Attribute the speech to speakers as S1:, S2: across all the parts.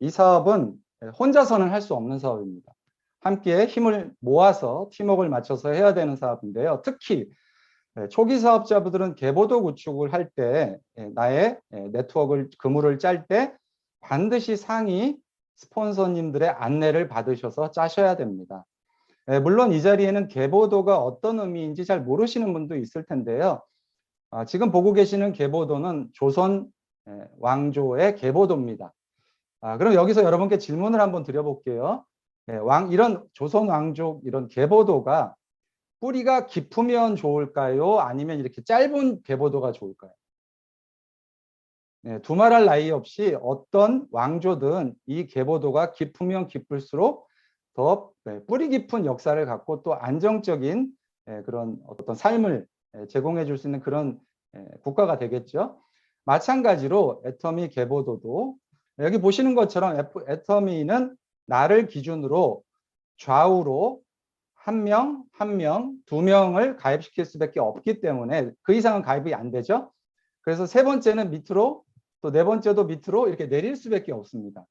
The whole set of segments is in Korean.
S1: 이 사업은 혼자서는 할 수 없는 사업입니다. 함께 힘을 모아서 팀워크를 맞춰서 해야 되는 사업인데요. 특히 초기 사업자분들은 계보도 구축을 할 때 나의 네트워크를 그물을 짤 때 반드시 상위 스폰서님들의 안내를 받으셔서 짜셔야 됩니다. 물론 이 자리에는 계보도가 어떤 의미인지 잘 모르시는 분도 있을 텐데요. 지금 보고 계시는 계보도는 조선 왕조의 계보도입니다. 그럼 여기서 여러분께 질문을 한번 드려볼게요. 이런 조선 왕족 이런 계보도가 뿌리가 깊으면 좋을까요? 아니면 이렇게 짧은 계보도가 좋을까요? 두말할 나위 없이 어떤 왕조든 이 계보도가 깊으면 깊을수록 더 뿌리 깊은 역사를 갖고 또 안정적인 그런 어떤 삶을 제공해 줄 수 있는 그런 국가가 되겠죠. 마찬가지로 애터미 계보도도 여기 보시는 것처럼 애터미는 나를 기준으로 좌우로 한 명, 한 명, 두 명을 가입시킬 수밖에 없기 때문에 그 이상은 가입이 안 되죠. 그래서 세 번째는 밑으로 또 네 번째도 밑으로 이렇게 내릴 수밖에 없습니다.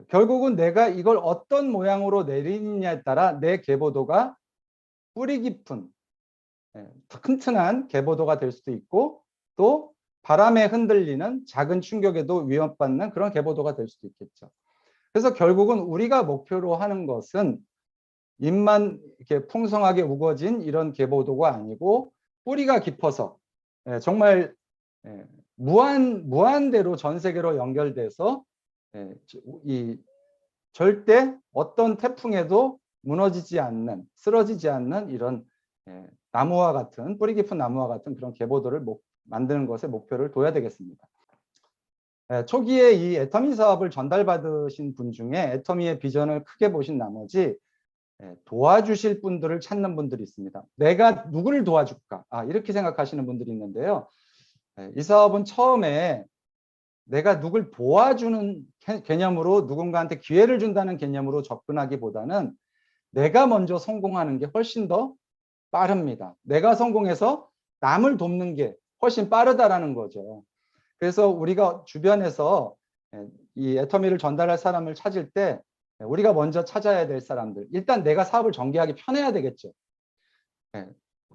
S1: 결국은 내가 이걸 어떤 모양으로 내리느냐에 따라 내 계보도가 뿌리 깊은 튼튼한 계보도가 될 수도 있고 또 바람에 흔들리는 작은 충격에도 위협받는 그런 계보도가 될 수도 있겠죠. 그래서 결국은 우리가 목표로 하는 것은 잎만 이렇게 풍성하게 우거진 이런 계보도가 아니고 뿌리가 깊어서 정말 무한대로 전 세계로 연결돼서 이 절대 어떤 태풍에도 무너지지 않는, 쓰러지지 않는 이런 나무와 같은, 뿌리 깊은 나무와 같은 그런 계보도를 만드는 것에 목표를 둬야 되겠습니다. 초기에 이 애터미 사업을 전달받으신 분 중에 애터미의 비전을 크게 보신 나머지 도와주실 분들을 찾는 분들이 있습니다. 내가 누구를 도와줄까? 이렇게 생각하시는 분들이 있는데요. 이 사업은 처음에 내가 누굴 도와주는 개념으로 누군가한테 기회를 준다는 개념으로 접근하기보다는 내가 먼저 성공하는 게 훨씬 더 빠릅니다. 내가 성공해서 남을 돕는 게 훨씬 빠르다라는 거죠. 그래서 우리가 주변에서 이 애터미를 전달할 사람을 찾을 때 우리가 먼저 찾아야 될 사람들, 일단 내가 사업을 전개하기 편해야 되겠죠.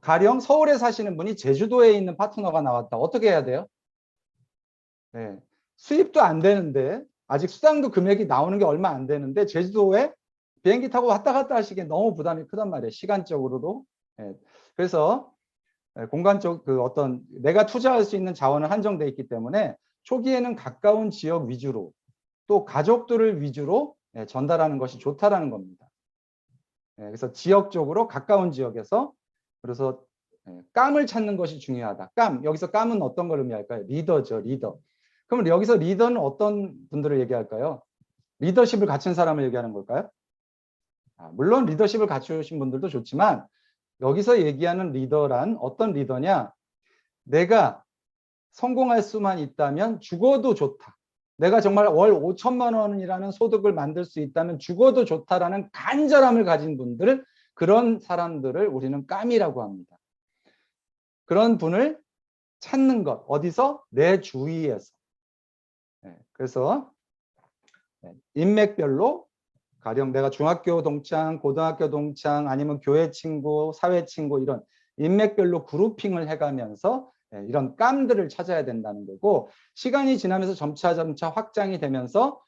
S1: 가령 서울에 사시는 분이 제주도에 있는 파트너가 나왔다. 어떻게 해야 돼요? 수입도 안 되는데 아직 수당도 금액이 나오는 게 얼마 안 되는데 제주도에 비행기 타고 왔다 갔다 하시기에 너무 부담이 크단 말이에요. 시간적으로도. 그래서 공간적 그 어떤 내가 투자할 수 있는 자원은 한정돼 있기 때문에 초기에는 가까운 지역 위주로 또 가족들을 위주로 전달하는 것이 좋다라는 겁니다. 그래서 지역적으로 가까운 지역에서 그래서 깜을 찾는 것이 중요하다. 깜, 여기서 깜은 어떤 걸 의미할까요? 리더죠, 리더. 그럼 여기서 리더는 어떤 분들을 얘기할까요? 리더십을 갖춘 사람을 얘기하는 걸까요? 물론 리더십을 갖추신 분들도 좋지만 여기서 얘기하는 리더란 어떤 리더냐? 내가 성공할 수만 있다면 죽어도 좋다. 내가 정말 월 5천만 원이라는 소득을 만들 수 있다면 죽어도 좋다라는 간절함을 가진 분들, 그런 사람들을 우리는 깜이라고 합니다. 그런 분을 찾는 것, 어디서? 내 주위에서. 그래서 인맥별로 가령 내가 중학교 동창, 고등학교 동창, 아니면 교회 친구, 사회 친구 이런 인맥별로 그룹핑을 해가면서 이런 깜들을 찾아야 된다는 거고, 시간이 지나면서 점차 확장이 되면서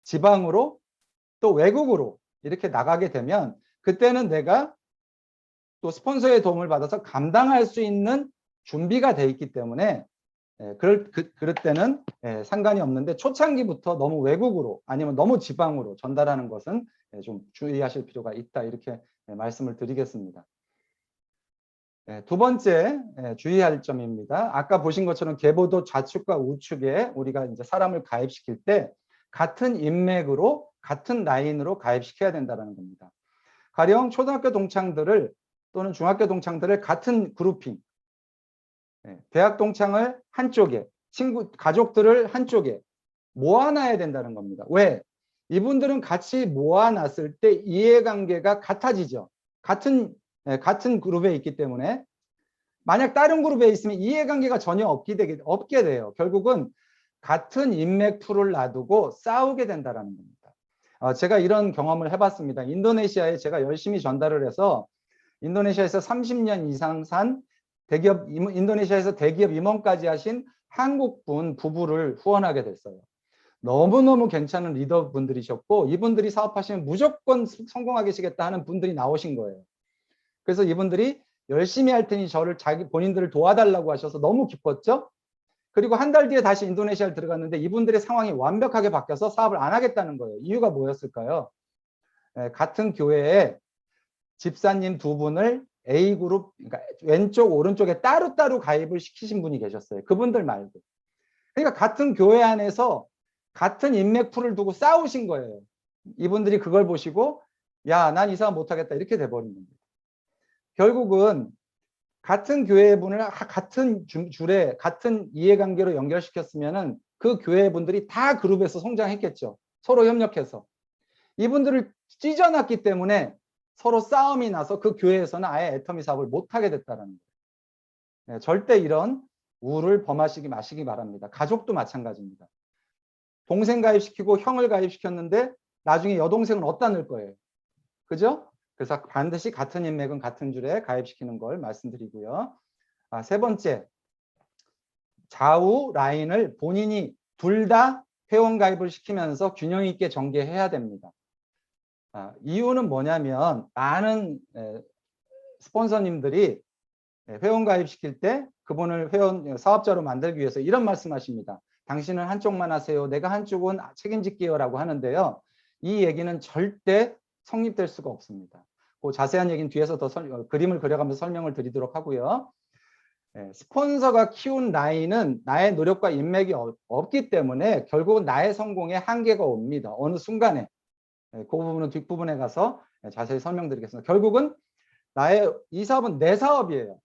S1: 지방으로 또 외국으로 이렇게 나가게 되면 그때는 내가 또 스폰서의 도움을 받아서 감당할 수 있는 준비가 돼 있기 때문에 그럴 때는 상관이 없는데 초창기부터 너무 외국으로 아니면 너무 지방으로 전달하는 것은 좀 주의하실 필요가 있다, 이렇게 말씀을 드리겠습니다. 두 번째 주의할 점입니다. 아까 보신 것처럼 계보도 좌측과 우측에 우리가 이제 사람을 가입시킬 때 같은 인맥으로 같은 라인으로 가입시켜야 된다는 겁니다. 가령 초등학교 동창들을 또는 중학교 동창들을 같은 그룹핑, 대학 동창을 한쪽에, 가족들을 한쪽에 모아놔야 된다는 겁니다. 왜? 이분들은 같이 모아놨을 때 이해관계가 같아지죠. 같은 그룹에 있기 때문에. 만약 다른 그룹에 있으면 이해관계가 전혀 없게 돼요. 결국은 같은 인맥풀을 놔두고 싸우게 된다라는 겁니다. 제가 이런 경험을 해봤습니다. 인도네시아에 제가 열심히 전달을 해서 인도네시아에서 30년 이상 산 대기업, 인도네시아에서 대기업 임원까지 하신 한국분 부부를 후원하게 됐어요. 너무너무 괜찮은 리더분들이셨고 이분들이 사업하시면 무조건 성공하시겠다 하는 분들이 나오신 거예요. 그래서 이분들이 열심히 할 테니 저를 본인들을 도와달라고 하셔서 너무 기뻤죠. 그리고 한 달 뒤에 다시 인도네시아를 들어갔는데 이분들의 상황이 완벽하게 바뀌어서 사업을 안 하겠다는 거예요. 이유가 뭐였을까요? 같은 교회에 집사님 두 분을 A그룹, 그러니까 왼쪽 오른쪽에 따로따로 가입을 시키신 분이 계셨어요. 그분들 말고. 그러니까 같은 교회 안에서 같은 인맥풀을 두고 싸우신 거예요. 이분들이 그걸 보시고 야, 난 이 사람 못하겠다 이렇게 돼버린 겁니다. 결국은 같은 교회분을 같은 줄에 같은 이해관계로 연결시켰으면은 그 교회분들이 다 그룹에서 성장했겠죠. 서로 협력해서. 이분들을 찢어놨기 때문에 서로 싸움이 나서 그 교회에서는 아예 애터미 사업을 못하게 됐다는 거예요. 절대 이런 우를 범하시기 마시기 바랍니다. 가족도 마찬가지입니다. 동생 가입시키고 형을 가입시켰는데 나중에 여동생은 어디다 넣을 거예요. 그죠? 그래서 반드시 같은 인맥은 같은 줄에 가입시키는 걸 말씀드리고요. 세 번째, 좌우 라인을 본인이 둘 다 회원 가입을 시키면서 균형 있게 전개해야 됩니다. 이유는 뭐냐면 많은 스폰서님들이 회원 가입시킬 때 그분을 회원 사업자로 만들기 위해서 이런 말씀하십니다. 당신은 한쪽만 하세요. 내가 한쪽은 책임질게요 라고 하는데요. 이 얘기는 절대 성립될 수가 없습니다. 그 자세한 얘기는 뒤에서 더 그림을 그려가면서 설명을 드리도록 하고요. 스폰서가 키운 라인은 나의 노력과 인맥이 없기 때문에 결국은 나의 성공에 한계가 옵니다. 어느 순간에. 그 부분은 뒷부분에 가서 자세히 설명드리겠습니다. 결국은 이 사업은 내 사업이에요.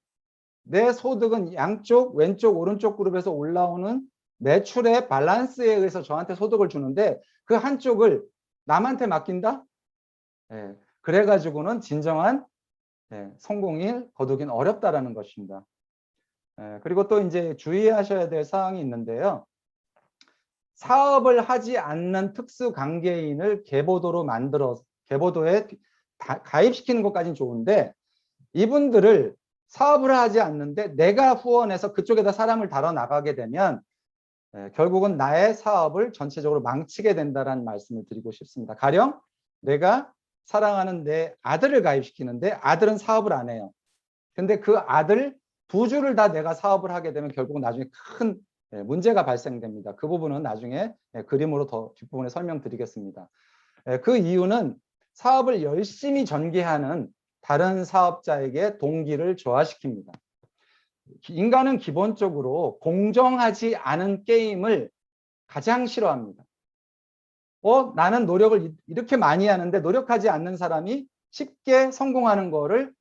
S1: 내 소득은 양쪽, 왼쪽, 오른쪽 그룹에서 올라오는 매출의 밸런스에 의해서 저한테 소득을 주는데 그 한쪽을 남한테 맡긴다? 그래가지고는 진정한 성공을 거두긴 어렵다라는 것입니다. 그리고 또 이제 주의하셔야 될 사항이 있는데요. 사업을 하지 않는 특수 관계인을 계보도로 계보도에 가입시키는 것까지는 좋은데 이분들을 사업을 하지 않는데 내가 후원해서 그쪽에다 사람을 달아 나가게 되면 결국은 나의 사업을 전체적으로 망치게 된다는 말씀을 드리고 싶습니다. 가령 내가 사랑하는 내 아들을 가입시키는데 아들은 사업을 안 해요. 근데 그 아들 두 줄을 다 내가 사업을 하게 되면 결국은 나중에 큰 문제가 발생됩니다. 그 부분은 나중에 그림으로 더 뒷부분에 설명드리겠습니다. 그 이유는 사업을 열심히 전개하는 다른 사업자에게 동기를 저하시킵니다. 인간은 기본적으로 공정하지 않은 게임을 가장 싫어합니다. 나는 노력을 이렇게 많이 하는데 노력하지 않는 사람이 쉽게 성공하는 거를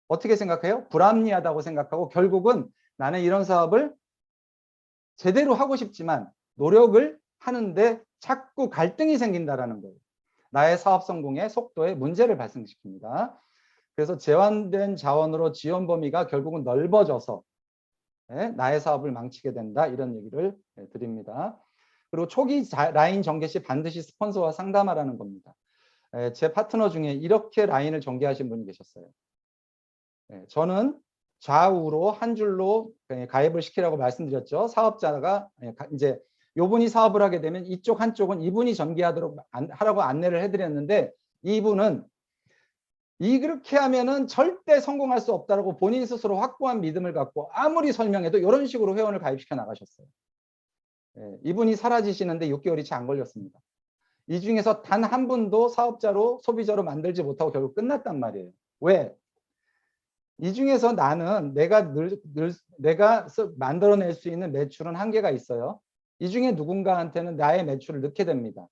S1: 어떻게 생각해요? 불합리하다고 생각하고 결국은 나는 이런 사업을 제대로 하고 싶지만 노력을 하는데 자꾸 갈등이 생긴다는 거예요. 나의 사업 성공의 속도에 문제를 발생시킵니다. 그래서 제한된 자원으로 지원 범위가 결국은 넓어져서 나의 사업을 망치게 된다. 이런 얘기를 드립니다. 그리고 초기 라인 전개 시 반드시 스폰서와 상담하라는 겁니다. 제 파트너 중에 이렇게 라인을 전개하신 분이 계셨어요. 저는 좌우로 한 줄로 가입을 시키라고 말씀드렸죠. 사업자가 이제 요분이 사업을 하게 되면 이쪽 한쪽은 이분이 전개하도록 하라고 안내를 해드렸는데 이분은 이렇게 하면은 절대 성공할 수 없다고 본인 스스로 확고한 믿음을 갖고 아무리 설명해도 이런 식으로 회원을 가입시켜 나가셨어요. 이분이 사라지시는데 6개월이 채 안 걸렸습니다. 이 중에서 단 한 분도 사업자로 소비자로 만들지 못하고 결국 끝났단 말이에요. 왜? 이 중에서 나는 내가 만들어낼 수 있는 매출은 한계가 있어요. 이 중에 누군가한테는 나의 매출을 넣게 됩니다.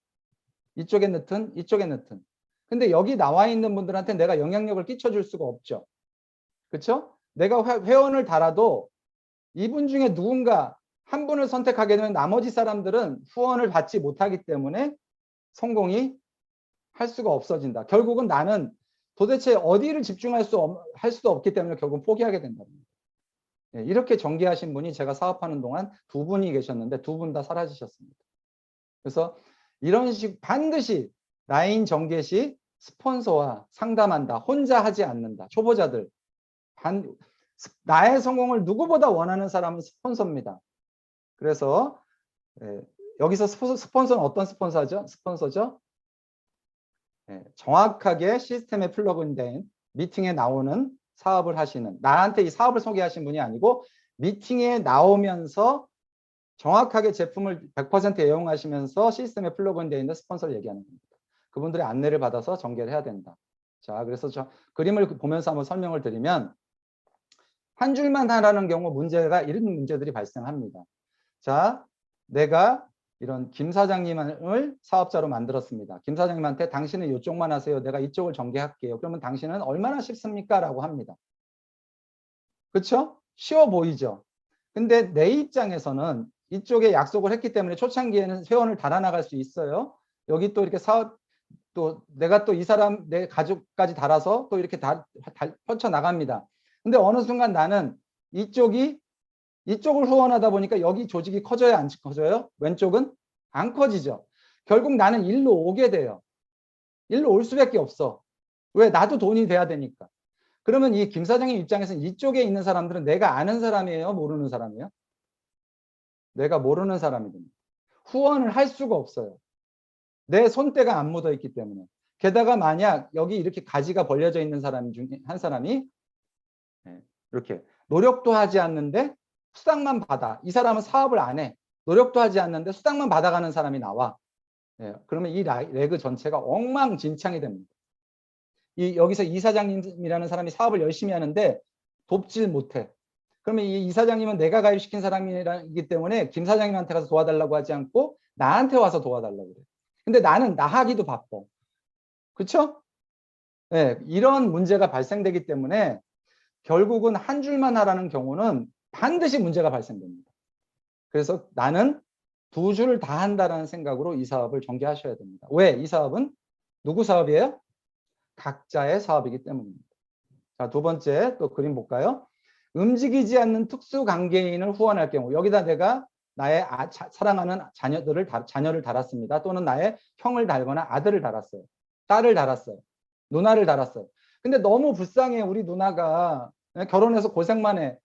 S1: 이쪽에 넣든 이쪽에 넣든. 근데 여기 나와 있는 분들한테 내가 영향력을 끼쳐줄 수가 없죠. 그렇죠? 내가 회원을 달아도 이분 중에 누군가 한 분을 선택하게 되면 나머지 사람들은 후원을 받지 못하기 때문에 성공이 할 수가 없어진다. 결국은 나는 도대체 어디를 집중할 수도 없기 때문에 결국은 포기하게 된다. 이렇게 전개하신 분이 제가 사업하는 동안 2분이 계셨는데 2분 다 사라지셨습니다. 그래서 이런 식 반드시 라인 전개 시 스폰서와 상담한다. 혼자 하지 않는다. 초보자들. 나의 성공을 누구보다 원하는 사람은 스폰서입니다. 그래서 여기서 스폰서는 어떤 스폰서죠? 정확하게 시스템에 플러그인된 미팅에 나오는 사업을 하시는, 나한테 이 사업을 소개하신 분이 아니고 미팅에 나오면서 정확하게 제품을 100% 애용하시면서 시스템에 플러그인되어 있는 스폰서를 얘기하는 겁니다. 그분들의 안내를 받아서 전개를 해야 된다. 자, 그래서 저 그림을 보면서 한번 설명을 드리면, 한 줄만 하라는 경우 문제가 이런 문제들이 발생합니다. 자, 내가 이런 김 사장님을 사업자로 만들었습니다. 김 사장님한테 당신은 이쪽만 하세요. 내가 이쪽을 전개할게요. 그러면 당신은 얼마나 쉽습니까? 라고 합니다. 그렇죠? 쉬워 보이죠? 근데 내 입장에서는 이쪽에 약속을 했기 때문에 초창기에는 회원을 달아나갈 수 있어요. 여기 또 이렇게 사업, 또 내가 또 이 사람, 내 가족까지 달아서 또 이렇게 펼쳐나갑니다. 근데 어느 순간 나는 이쪽을 후원하다 보니까 여기 조직이 커져요, 안 커져요? 왼쪽은 안 커지죠. 결국 나는 일로 오게 돼요. 일로 올 수밖에 없어. 왜? 나도 돈이 돼야 되니까. 그러면 이 김 사장님 입장에서는 이쪽에 있는 사람들은 내가 아는 사람이에요? 모르는 사람이에요? 내가 모르는 사람이 됩니다. 후원을 할 수가 없어요. 내 손때가 안 묻어 있기 때문에. 게다가 만약 여기 이렇게 가지가 벌려져 있는 사람 중에 한 사람이 이렇게 노력도 하지 않는데 수당만 받아. 이 사람은 사업을 안 해. 노력도 하지 않는데 수당만 받아가는 사람이 나와. 그러면 이 레그 전체가 엉망진창이 됩니다. 여기서 이사장님이라는 사람이 사업을 열심히 하는데 돕질 못해. 그러면 이 이사장님은 내가 가입시킨 사람이기 때문에 김 사장님한테 가서 도와달라고 하지 않고 나한테 와서 도와달라고 그래. 근데 나는 나 하기도 바빠. 그렇죠? 이런 문제가 발생되기 때문에 결국은 한 줄만 하라는 경우는 반드시 문제가 발생됩니다. 그래서 나는 2줄을 다 한다라는 생각으로 이 사업을 전개하셔야 됩니다. 왜? 이 사업은 누구 사업이에요? 각자의 사업이기 때문입니다. 자, 2번째 또 그림 볼까요? 움직이지 않는 특수관계인을 후원할 경우, 여기다 내가 나의 사랑하는 자녀를 달았습니다. 또는 나의 형을 달거나 아들을 달았어요. 딸을 달았어요. 누나를 달았어요. 근데 너무 불쌍해. 우리 누나가 결혼해서 고생만 해.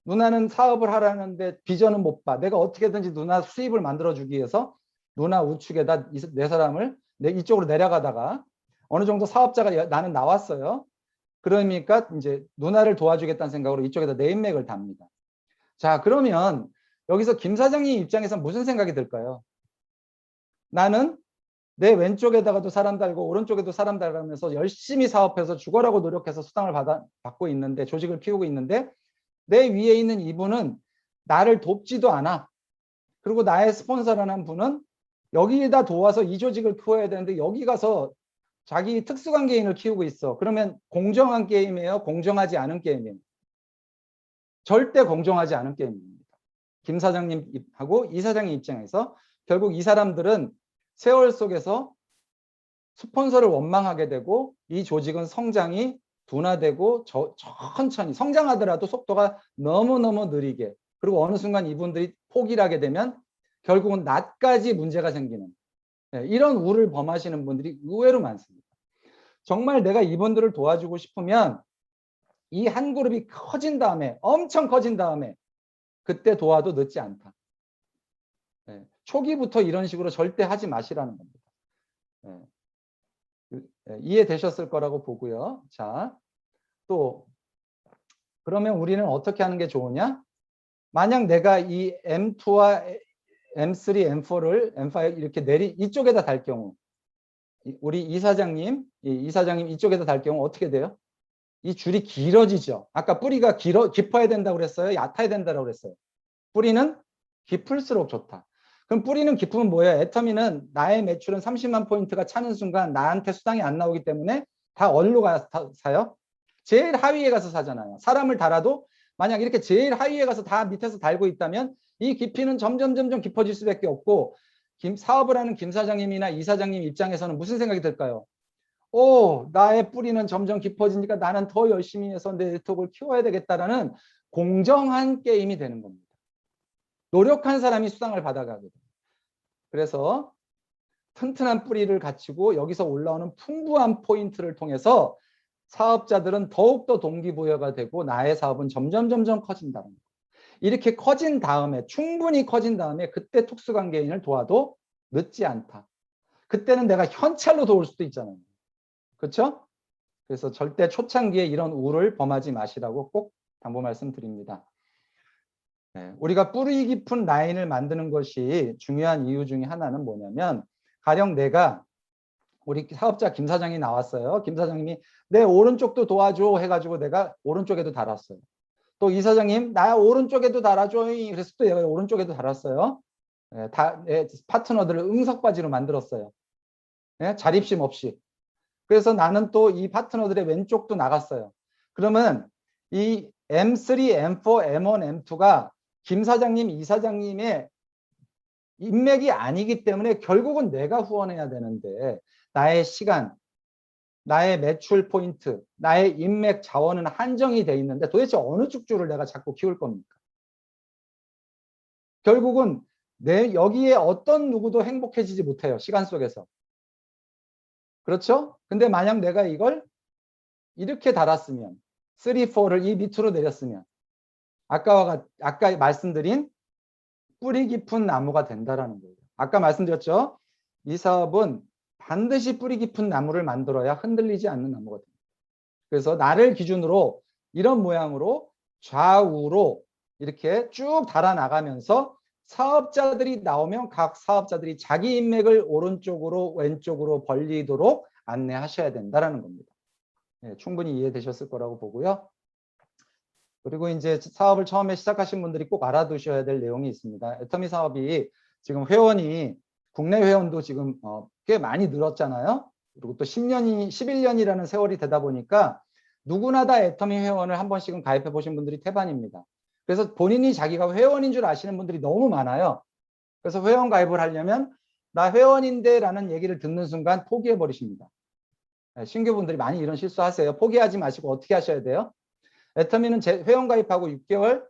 S1: 누나는 사업을 하라는데 비전은 못 봐. 내가 어떻게든지 누나 수입을 만들어주기 위해서 누나 우측에다 내 사람을 이쪽으로 내려가다가 어느 정도 사업자가 나는 나왔어요. 그러니까 이제 누나를 도와주겠다는 생각으로 이쪽에다 네임맥을 답니다. 자, 그러면 여기서 김 사장님 입장에서 무슨 생각이 들까요? 나는 내 왼쪽에다가도 사람 달고 오른쪽에도 사람 달면서 열심히 사업해서 죽어라고 노력해서 수당을 받고 있는데, 조직을 키우고 있는데, 내 위에 있는 이분은 나를 돕지도 않아. 그리고 나의 스폰서라는 분은 여기다 도와서 이 조직을 키워야 되는데 여기 가서 자기 특수관계인을 키우고 있어. 그러면 공정한 게임이에요? 공정하지 않은 게임이에요? 절대 공정하지 않은 게임입니다. 김 사장님하고 이 사장님 입장에서 결국 이 사람들은 세월 속에서 스폰서를 원망하게 되고 이 조직은 성장이 둔화되고 천천히 성장하더라도 속도가 너무너무 느리게, 그리고 어느 순간 이분들이 포기를 하게 되면 결국은 나까지 문제가 생기는 이런 우를 범하시는 분들이 의외로 많습니다. 정말 내가 이분들을 도와주고 싶으면 이 한 그룹이 커진 다음에, 엄청 커진 다음에 그때 도와도 늦지 않다. 초기부터 이런 식으로 절대 하지 마시라는 겁니다. 이해되셨을 거라고 보고요. 자, 또 그러면 우리는 어떻게 하는 게 좋으냐? 만약 내가 이 M2와 M3, M4를 M5 이렇게 이쪽에다 달 경우, 우리 이사장님 이쪽에다 달 경우 어떻게 돼요? 이 줄이 길어지죠. 아까 뿌리가 깊어야 된다고 그랬어요? 얕아야 된다고 그랬어요? 뿌리는 깊을수록 좋다. 그럼 뿌리는 깊으면 뭐예요? 애터미는 나의 매출은 30만 포인트가 차는 순간 나한테 수당이 안 나오기 때문에 다 어디로 가서 사요? 제일 하위에 가서 사잖아요. 사람을 달아도 만약 이렇게 제일 하위에 가서 다 밑에서 달고 있다면 이 깊이는 점점 깊어질 수밖에 없고, 사업을 하는 김 사장님이나 이 사장님 입장에서는 무슨 생각이 들까요? 나의 뿌리는 점점 깊어지니까 나는 더 열심히 해서 내 네트워크를 키워야 되겠다라는 공정한 게임이 되는 겁니다. 노력한 사람이 수당을 받아가게 돼요. 그래서 튼튼한 뿌리를 갖추고 여기서 올라오는 풍부한 포인트를 통해서 사업자들은 더욱더 동기부여가 되고 나의 사업은 점점 커진다는 거예요. 이렇게 커진 다음에, 충분히 커진 다음에 그때 특수관계인을 도와도 늦지 않다. 그때는 내가 현찰로 도울 수도 있잖아요. 그렇죠? 그래서 절대 초창기에 이런 우를 범하지 마시라고 꼭 당부 말씀드립니다. 네, 우리가 뿌리 깊은 라인을 만드는 것이 중요한 이유 중에 하나는 뭐냐면, 가령 내가 우리 사업자 김 사장이 나왔어요. 김 사장님이 내 오른쪽도 도와줘 해가지고 내가 오른쪽에도 달았어요. 또 이 사장님 나 오른쪽에도 달아줘. 그래서 또 얘가 오른쪽에도 달았어요. 파트너들을 응석바지로 만들었어요. 자립심 없이. 그래서 나는 또 이 파트너들의 왼쪽도 나갔어요. 그러면 이 M3, M4, M1, M2가 김 사장님, 이 사장님의 인맥이 아니기 때문에 결국은 내가 후원해야 되는데, 나의 시간, 나의 매출 포인트, 나의 인맥 자원은 한정이 돼 있는데 도대체 어느 축주를 내가 자꾸 키울 겁니까? 결국은 여기에 어떤 누구도 행복해지지 못해요. 시간 속에서. 그렇죠? 근데 만약 내가 이걸 이렇게 달았으면, 3, 4를 이 밑으로 내렸으면 아까 말씀드린 뿌리 깊은 나무가 된다라는 거예요. 아까 말씀드렸죠? 이 사업은 반드시 뿌리 깊은 나무를 만들어야 흔들리지 않는 나무가 됩니다. 그래서 나를 기준으로 이런 모양으로 좌우로 이렇게 쭉 달아나가면서 사업자들이 나오면 각 사업자들이 자기 인맥을 오른쪽으로 왼쪽으로 벌리도록 안내하셔야 된다는 겁니다. 네, 충분히 이해되셨을 거라고 보고요. 그리고 이제 사업을 처음에 시작하신 분들이 꼭 알아두셔야 될 내용이 있습니다. 애터미 사업이 지금 회원이, 국내 회원도 지금 꽤 많이 늘었잖아요. 그리고 또 10년이, 11년이라는 세월이 되다 보니까 누구나 다 애터미 회원을 한 번씩은 가입해 보신 분들이 태반입니다. 그래서 본인이 자기가 회원인 줄 아시는 분들이 너무 많아요. 그래서 회원 가입을 하려면 나 회원인데 라는 얘기를 듣는 순간 포기해 버리십니다. 신규분들이 많이 이런 실수하세요. 포기하지 마시고 어떻게 하셔야 돼요? 애터미는 회원 가입하고 6개월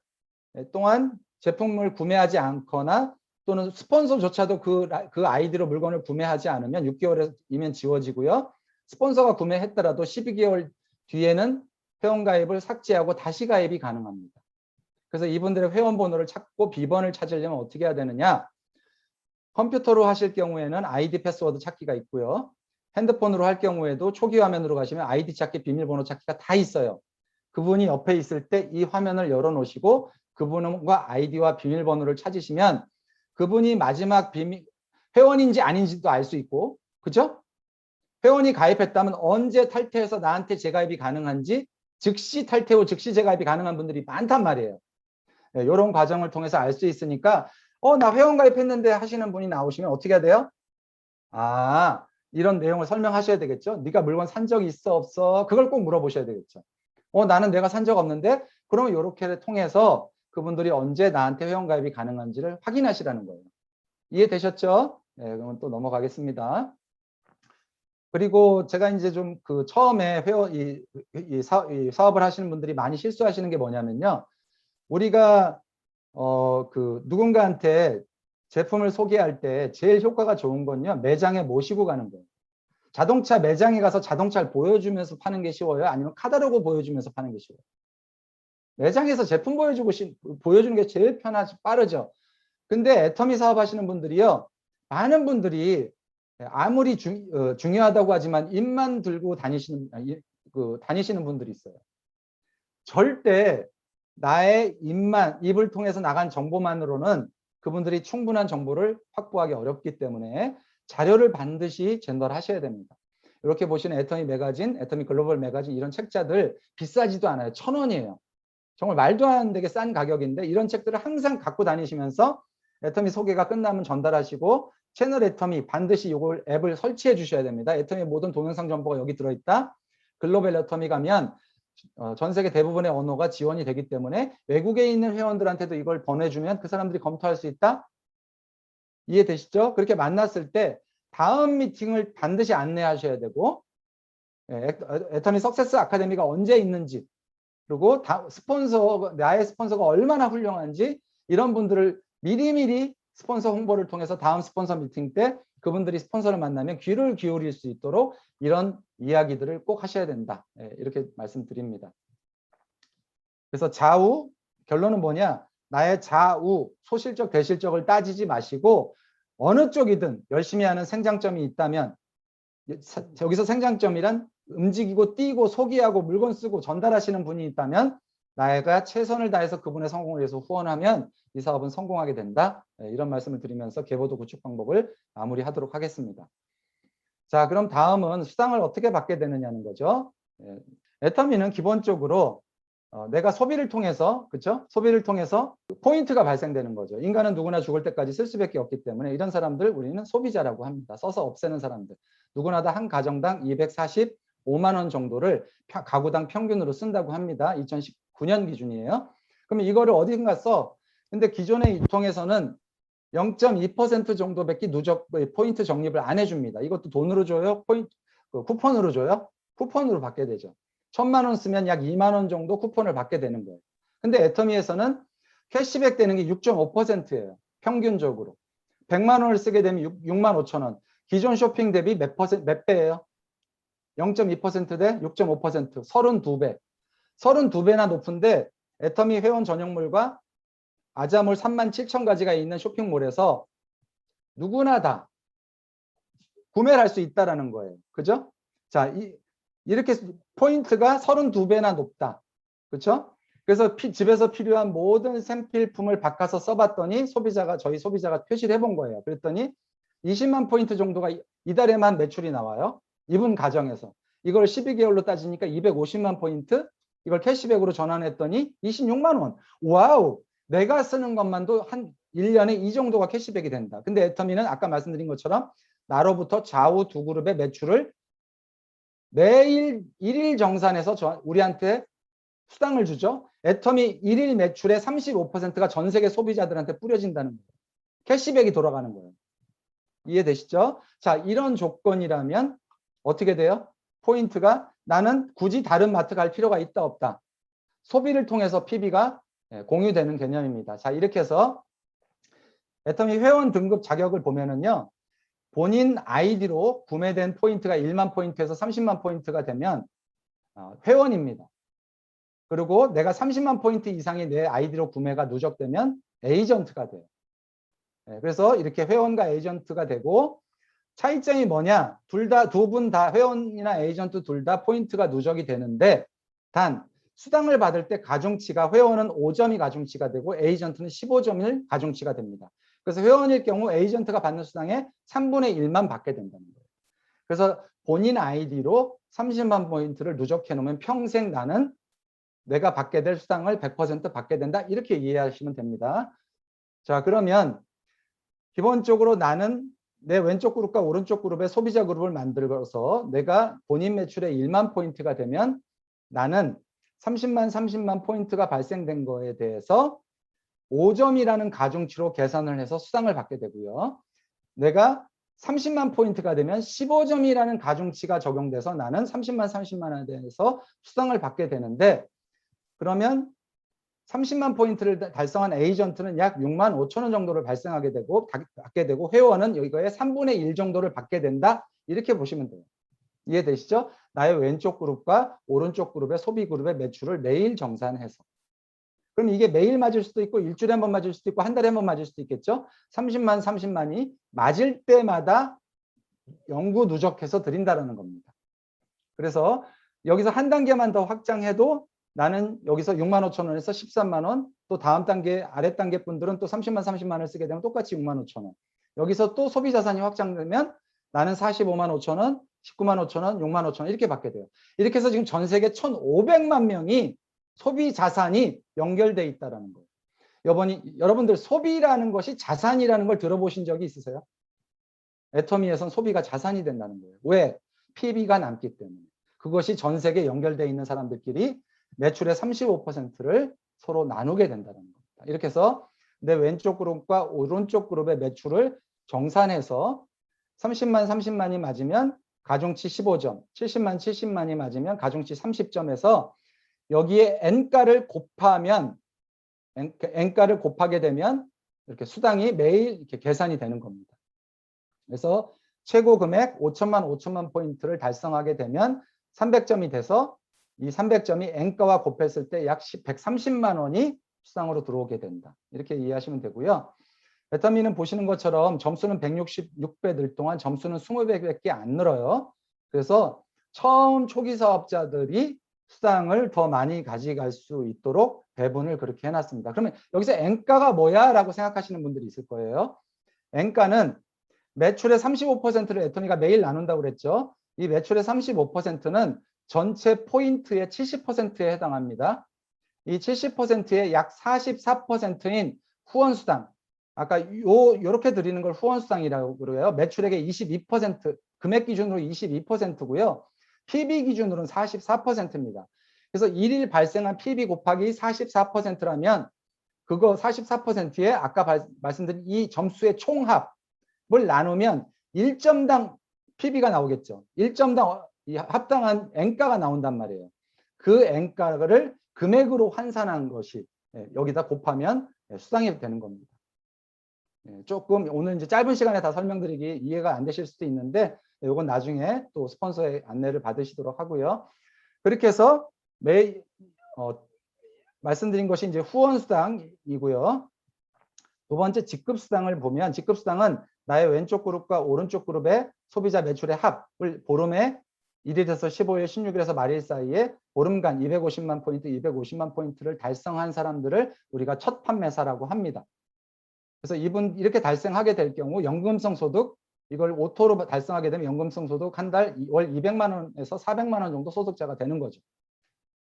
S1: 동안 제품을 구매하지 않거나 또는 스폰서조차도 그 아이디로 물건을 구매하지 않으면 6개월이면 지워지고요. 스폰서가 구매했더라도 12개월 뒤에는 회원 가입을 삭제하고 다시 가입이 가능합니다. 그래서 이분들의 회원 번호를 찾고 비번을 찾으려면 어떻게 해야 되느냐? 컴퓨터로 하실 경우에는 아이디 패스워드 찾기가 있고요. 핸드폰으로 할 경우에도 초기 화면으로 가시면 아이디 찾기, 비밀번호 찾기가 다 있어요. 그분이 옆에 있을 때 이 화면을 열어놓으시고 그분과 아이디와 비밀번호를 찾으시면 그분이 마지막 회원인지 아닌지도 알 수 있고, 그죠? 회원이 가입했다면 언제 탈퇴해서 나한테 재가입이 가능한지 즉시 탈퇴 후 즉시 재가입이 가능한 분들이 많단 말이에요. 이런 과정을 통해서 알 수 있으니까 나 회원 가입했는데 하시는 분이 나오시면 어떻게 해야 돼요? 이런 내용을 설명하셔야 되겠죠. 네가 물건 산 적이 있어 없어? 그걸 꼭 물어보셔야 되겠죠. 나는 내가 산 적 없는데, 그러면 이렇게 통해서 그분들이 언제 나한테 회원가입이 가능한지를 확인하시라는 거예요. 이해되셨죠? 네, 그러면 또 넘어가겠습니다. 그리고 제가 이제 좀 처음에 이 사업을 하시는 분들이 많이 실수하시는 게 뭐냐면요. 우리가 누군가한테 제품을 소개할 때 제일 효과가 좋은 건요, 매장에 모시고 가는 거예요. 자동차 매장에 가서 자동차를 보여주면서 파는 게 쉬워요? 아니면 카탈로그 보여주면서 파는 게 쉬워요? 매장에서 제품 보여주는 게 제일 편하지, 빠르죠. 근데 애터미 사업 하시는 분들이요, 많은 분들이 아무리 중요하다고 하지만 입만 들고 다니시는 분들이 있어요. 절대 나의 입을 통해서 나간 정보만으로는 그분들이 충분한 정보를 확보하기 어렵기 때문에 자료를 반드시 전달하셔야 됩니다. 이렇게 보시는 애터미 매거진, 애터미 글로벌 매거진, 이런 책자들 비싸지도 않아요. 1,000원이에요. 정말 말도 안 되게 싼 가격인데 이런 책들을 항상 갖고 다니시면서 애터미 소개가 끝나면 전달하시고, 채널 애터미 반드시 이걸 앱을 설치해 주셔야 됩니다. 애터미 모든 동영상 정보가 여기 들어있다. 글로벌 애터미 가면 전 세계 대부분의 언어가 지원이 되기 때문에 외국에 있는 회원들한테도 이걸 보내주면 그 사람들이 검토할 수 있다. 이해되시죠? 그렇게 만났을 때 다음 미팅을 반드시 안내하셔야 되고, 애터미 석세스 아카데미가 언제 있는지, 그리고 나의 스폰서가 얼마나 훌륭한지, 이런 분들을 미리미리 스폰서 홍보를 통해서 다음 스폰서 미팅 때 그분들이 스폰서를 만나면 귀를 기울일 수 있도록 이런 이야기들을 꼭 하셔야 된다. 이렇게 말씀드립니다. 그래서 좌우, 결론은 뭐냐? 나의 좌우, 소실적, 대실적을 따지지 마시고 어느 쪽이든 열심히 하는 생장점이 있다면, 여기서 생장점이란 움직이고 뛰고 소기하고 물건 쓰고 전달하시는 분이 있다면 나가 최선을 다해서 그분의 성공을 위해서 후원하면 이 사업은 성공하게 된다. 이런 말씀을 드리면서 계보도 구축 방법을 마무리하도록 하겠습니다. 자, 그럼 다음은 수당을 어떻게 받게 되느냐는 거죠. 애터미는 기본적으로 내가 소비를 통해서, 그렇죠? 소비를 통해서 포인트가 발생되는 거죠. 인간은 누구나 죽을 때까지 쓸 수밖에 없기 때문에 이런 사람들 우리는 소비자라고 합니다. 써서 없애는 사람들. 누구나 다 한 가정당 245만 원 정도를 가구당 평균으로 쓴다고 합니다. 2019년 기준이에요. 그러면 이거를 어딘가 써. 근데 기존의 유통에서는 0.2% 정도밖에 누적 포인트 적립을 안 해줍니다. 이것도 돈으로 줘요? 쿠폰으로 줘요? 쿠폰으로 받게 되죠. 1,000만 원 쓰면 약 2만 원 정도 쿠폰을 받게 되는 거예요. 근데 애터미에서는 캐시백 되는 게 6.5%예요. 평균적으로. 100만 원을 쓰게 되면 6만 5천 원. 기존 쇼핑 대비 몇 배예요? 0.2% 대 6.5%. 32배. 32배나 높은데 애터미 회원 전용물과 아자몰 37,000가지가 있는 쇼핑몰에서 누구나 다 구매를 할 수 있다는 거예요. 그죠? 자, 이렇게 포인트가 32배나 높다. 그렇죠? 그래서 집에서 필요한 모든 생필품을 바꿔서 써봤더니 저희 소비자가 표시를 해본 거예요. 그랬더니 20만 포인트 정도가 이달에만 매출이 나와요. 이분 가정에서. 이걸 12개월로 따지니까 250만 포인트, 이걸 캐시백으로 전환했더니 26만 원. 와우! 내가 쓰는 것만도 한 1년에 이 정도가 캐시백이 된다. 근데 애터미는 아까 말씀드린 것처럼 나로부터 좌우 두 그룹의 매출을 매일 1일 정산해서 우리한테 수당을 주죠. 애터미 1일 매출의 35%가 전 세계 소비자들한테 뿌려진다는 거예요. 캐시백이 돌아가는 거예요. 이해되시죠? 자, 이런 조건이라면 어떻게 돼요? 포인트가 나는 굳이 다른 마트 갈 필요가 있다 없다. 소비를 통해서 PB가 공유되는 개념입니다. 자, 이렇게 해서 애터미 회원 등급 자격을 보면은요. 본인 아이디로 구매된 포인트가 1만 포인트에서 30만 포인트가 되면 회원입니다. 그리고 내가 30만 포인트 이상이 내 아이디로 구매가 누적되면 에이전트가 돼요. 그래서 이렇게 회원과 에이전트가 되고, 차이점이 뭐냐? 두 분 다 회원이나 에이전트 둘 다 포인트가 누적이 되는데, 단 수당을 받을 때 가중치가, 회원은 5점이 가중치가 되고 에이전트는 15점이 가중치가 됩니다. 그래서 회원일 경우 에이전트가 받는 수당의 3분의 1만 받게 된다는 거예요. 그래서 본인 아이디로 30만 포인트를 누적해 놓으면 평생 나는 내가 받게 될 수당을 100% 받게 된다. 이렇게 이해하시면 됩니다. 자, 그러면 기본적으로 나는 내 왼쪽 그룹과 오른쪽 그룹의 소비자 그룹을 만들어서 내가 본인 매출의 1만 포인트가 되면 나는 30만 포인트가 발생된 거에 대해서 5점이라는 가중치로 계산을 해서 수당을 받게 되고요. 내가 30만 포인트가 되면 15점이라는 가중치가 적용돼서 나는 30만 원에 대해서 수당을 받게 되는데, 그러면 30만 포인트를 달성한 에이전트는 약 6만 5천 원 정도를 받게 되고 회원은 이거의 3분의 1 정도를 받게 된다. 이렇게 보시면 돼요. 이해되시죠? 나의 왼쪽 그룹과 오른쪽 그룹의 소비 그룹의 매출을 매일 정산해서. 그럼 이게 매일 맞을 수도 있고 일주일에 한 번 맞을 수도 있고 한 달에 한 번 맞을 수도 있겠죠. 30만이 맞을 때마다 영구 누적해서 드린다는 겁니다. 그래서 여기서 한 단계만 더 확장해도 나는 여기서 6만 5천 원에서 13만 원, 또 다음 단계 아래 단계 분들은 또 30만 원을 쓰게 되면 똑같이 6만 5천 원. 여기서 또 소비 자산이 확장되면 나는 45만 5천 원, 19만 5천 원, 6만 5천 원 이렇게 받게 돼요. 이렇게 해서 지금 전 세계 1,500만 명이 소비 자산이 연결돼 있다는 거예요. 여러분들 소비라는 것이 자산이라는 걸 들어보신 적이 있으세요? 애터미에선 소비가 자산이 된다는 거예요. 왜? PB가 남기 때문에. 그것이 전 세계 연결돼 있는 사람들끼리 매출의 35%를 서로 나누게 된다는 겁니다. 이렇게 해서 내 왼쪽 그룹과 오른쪽 그룹의 매출을 정산해서 30만이 맞으면 가중치 15점, 70만이 맞으면 가중치 30점에서 여기에 N가를 곱하면 N가를 곱하게 되면 이렇게 수당이 매일 이렇게 계산이 되는 겁니다. 그래서 최고 금액 5천만 포인트를 달성하게 되면 300점이 돼서 이 300점이 N가와 곱했을 때 약 130만 원이 수당으로 들어오게 된다. 이렇게 이해하시면 되고요. 베타민은 보시는 것처럼 점수는 166배 늘 동안 점수는 20배밖에 안 늘어요. 그래서 처음 초기 사업자들이 수당을 더 많이 가져갈 수 있도록 배분을 그렇게 해놨습니다. 그러면 여기서 N가가 뭐야? 라고 생각하시는 분들이 있을 거예요. N가는 매출의 35%를 애터미가 매일 나눈다고 그랬죠. 이 매출의 35%는 전체 포인트의 70%에 해당합니다. 이 70%의 약 44%인 후원수당, 아까 요렇게 드리는 걸 후원수당이라고 그래요. 매출액의 22%, 금액 기준으로 22%고요. PB 기준으로는 44%입니다. 그래서 일일 발생한 PB 곱하기 44%라면 그거 44%에 아까 말씀드린 이 점수의 총합을 나누면 1점당 PB가 나오겠죠. 1점당 합당한 N가가 나온단 말이에요. 그 N가를 금액으로 환산한 것이 여기다 곱하면 수당이 되는 겁니다. 조금 오늘 이제 짧은 시간에 다 설명드리기 이해가 안 되실 수도 있는데 이건 나중에 또 스폰서의 안내를 받으시도록 하고요. 그렇게 해서 말씀드린 것이 이제 후원수당이고요. 두 번째 직급수당을 보면 직급수당은 나의 왼쪽 그룹과 오른쪽 그룹의 소비자 매출의 합을 보름에 1일에서 15일, 16일에서 말일 사이에 보름간 250만 포인트를 달성한 사람들을 우리가 첫 판매사라고 합니다. 그래서 이분 이렇게 달성하게 될 경우 연금성 소득 이걸 오토로 달성하게 되면 연금성 소득 한 달 월 200만 원에서 400만 원 정도 소득자가 되는 거죠.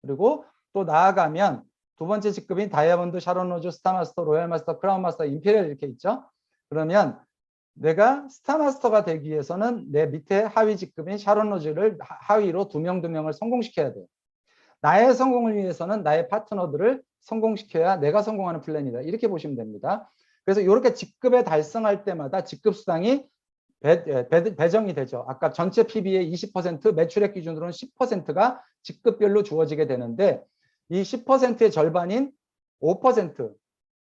S1: 그리고 또 나아가면 두 번째 직급인 다이아몬드, 샤론 로즈, 스타마스터, 로얄마스터, 크라운마스터, 임페리얼 이렇게 있죠. 그러면 내가 스타마스터가 되기 위해서는 내 밑에 하위 직급인 샤론 로즈를 하위로 두 명을 성공시켜야 돼요. 나의 성공을 위해서는 나의 파트너들을 성공시켜야 내가 성공하는 플랜이다. 이렇게 보시면 됩니다. 그래서 이렇게 직급에 달성할 때마다 직급 수당이 배정이 되죠. 아까 전체 PB의 20%, 매출액 기준으로는 10%가 직급별로 주어지게 되는데 이 10%의 절반인 5%,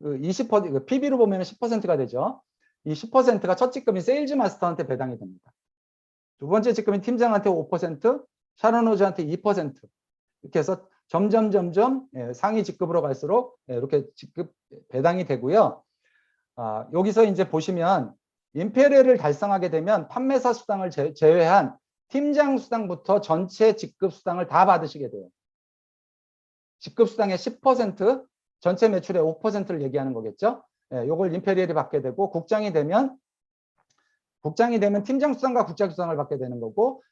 S1: 20%, PB로 보면 10%가 되죠. 이 10%가 첫 직급인 세일즈 마스터한테 배당이 됩니다. 두 번째 직급인 팀장한테 5%, 샤론 로즈한테 2%. 이렇게 해서 점점 상위 직급으로 갈수록 이렇게 직급 배당이 되고요. 여기서 이제 보시면 임페리얼을 달성하게 되면 판매사 수당을 제외한 팀장 수당부터 전체 직급 수당을 다 받으시게 돼요. 직급 수당의 10%, 전체 매출의 5%를 얘기하는 거겠죠. 요걸 임페리얼이 받게 되고 국장이 되면 팀장 수당과 국장 수당을 받게 되는 거고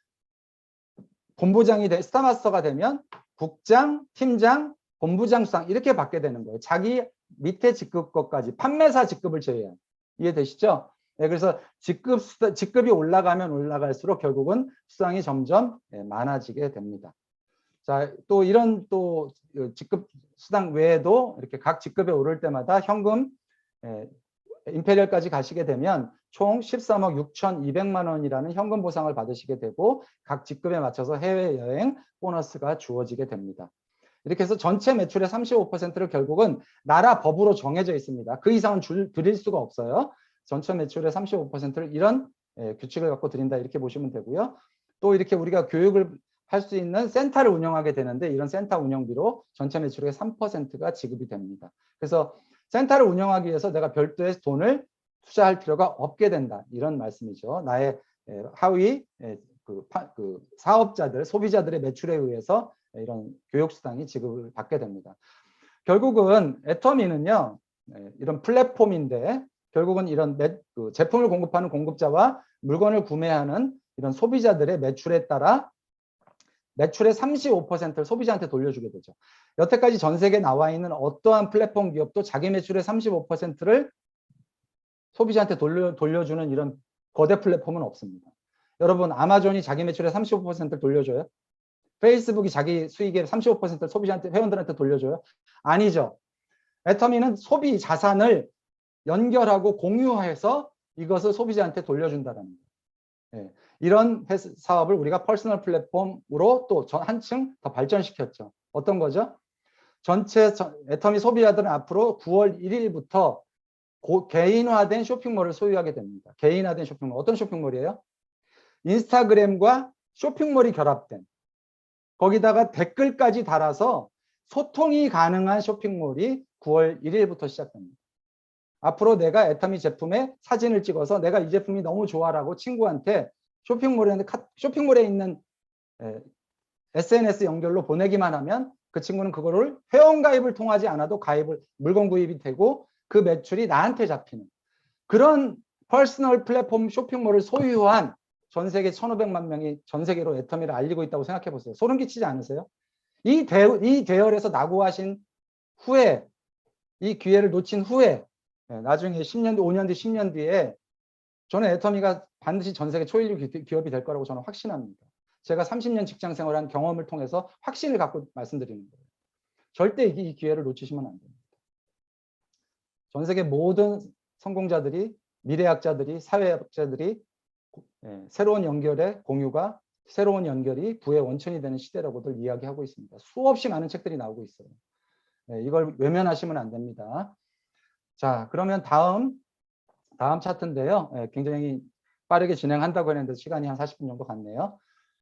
S1: 본부장이 스타마스터가 되면 국장, 팀장, 본부장 수당 이렇게 받게 되는 거예요. 자기 밑에 직급 것까지 판매사 직급을 제외한. 이해되시죠? 그래서 직급이 올라가면 올라갈수록 결국은 수당이 점점 많아지게 됩니다. 자, 또 이런 또 직급 수당 외에도 이렇게 각 직급에 오를 때마다 현금 임페리얼까지 가시게 되면 총 13억 6,200만 원이라는 현금 보상을 받으시게 되고 각 직급에 맞춰서 해외여행 보너스가 주어지게 됩니다. 이렇게 해서 전체 매출의 35%를 결국은 나라 법으로 정해져 있습니다. 그 이상은 드릴 수가 없어요. 전체 매출의 35%를 이런 규칙을 갖고 드린다 이렇게 보시면 되고요. 또 이렇게 우리가 교육을 할 수 있는 센터를 운영하게 되는데 이런 센터 운영비로 전체 매출의 3%가 지급이 됩니다. 그래서 센터를 운영하기 위해서 내가 별도의 돈을 투자할 필요가 없게 된다. 이런 말씀이죠. 나의 하위 사업자들, 소비자들의 매출에 의해서 이런 교육수당이 지급을 받게 됩니다. 결국은 애터미는요, 이런 플랫폼인데 결국은 이런 제품을 공급하는 공급자와 물건을 구매하는 이런 소비자들의 매출에 따라 매출의 35%를 소비자한테 돌려주게 되죠. 여태까지 전 세계에 나와 있는 어떠한 플랫폼 기업도 자기 매출의 35%를 소비자한테 돌려주는 이런 거대 플랫폼은 없습니다. 여러분, 아마존이 자기 매출의 35%를 돌려줘요? 페이스북이 자기 수익의 35%를 소비자한테, 회원들한테 돌려줘요? 아니죠. 애터미는 소비 자산을 연결하고 공유해서 이것을 소비자한테 돌려준다는 거예요. 이런 사업을 우리가 퍼스널 플랫폼으로 또 한층 더 발전시켰죠. 어떤 거죠? 전체 애터미 소비자들은 앞으로 9월 1일부터 개인화된 쇼핑몰을 소유하게 됩니다. 개인화된 쇼핑몰. 어떤 쇼핑몰이에요? 인스타그램과 쇼핑몰이 결합된, 거기다가 댓글까지 달아서 소통이 가능한 쇼핑몰이 9월 1일부터 시작됩니다. 앞으로 내가 애터미 제품에 사진을 찍어서 내가 이 제품이 너무 좋아라고 친구한테 쇼핑몰에 있는 SNS 연결로 보내기만 하면 그 친구는 그거를 회원가입을 통하지 않아도 물건 구입이 되고 그 매출이 나한테 잡히는 그런 퍼스널 플랫폼 쇼핑몰을 소유한 전 세계 1,500만 명이 전 세계로 애터미를 알리고 있다고 생각해 보세요. 소름 끼치지 않으세요? 이 대열에서 낙오하신 후에, 이 기회를 놓친 후에, 나중에 10년 뒤, 5년 뒤, 10년 뒤에 저는 애터미가 반드시 전 세계 초일류 기업이 될 거라고 저는 확신합니다. 제가 30년 직장 생활한 경험을 통해서 확신을 갖고 말씀드리는 거예요. 절대 이 기회를 놓치시면 안 됩니다. 전 세계 모든 성공자들이, 미래학자들이, 사회학자들이 새로운 연결의 공유가, 새로운 연결이 부의 원천이 되는 시대라고들 이야기하고 있습니다. 수없이 많은 책들이 나오고 있어요. 이걸 외면하시면 안 됩니다. 자, 그러면 다음 차트인데요. 굉장히 빠르게 진행한다고 했는데 시간이 한 40분 정도 갔네요.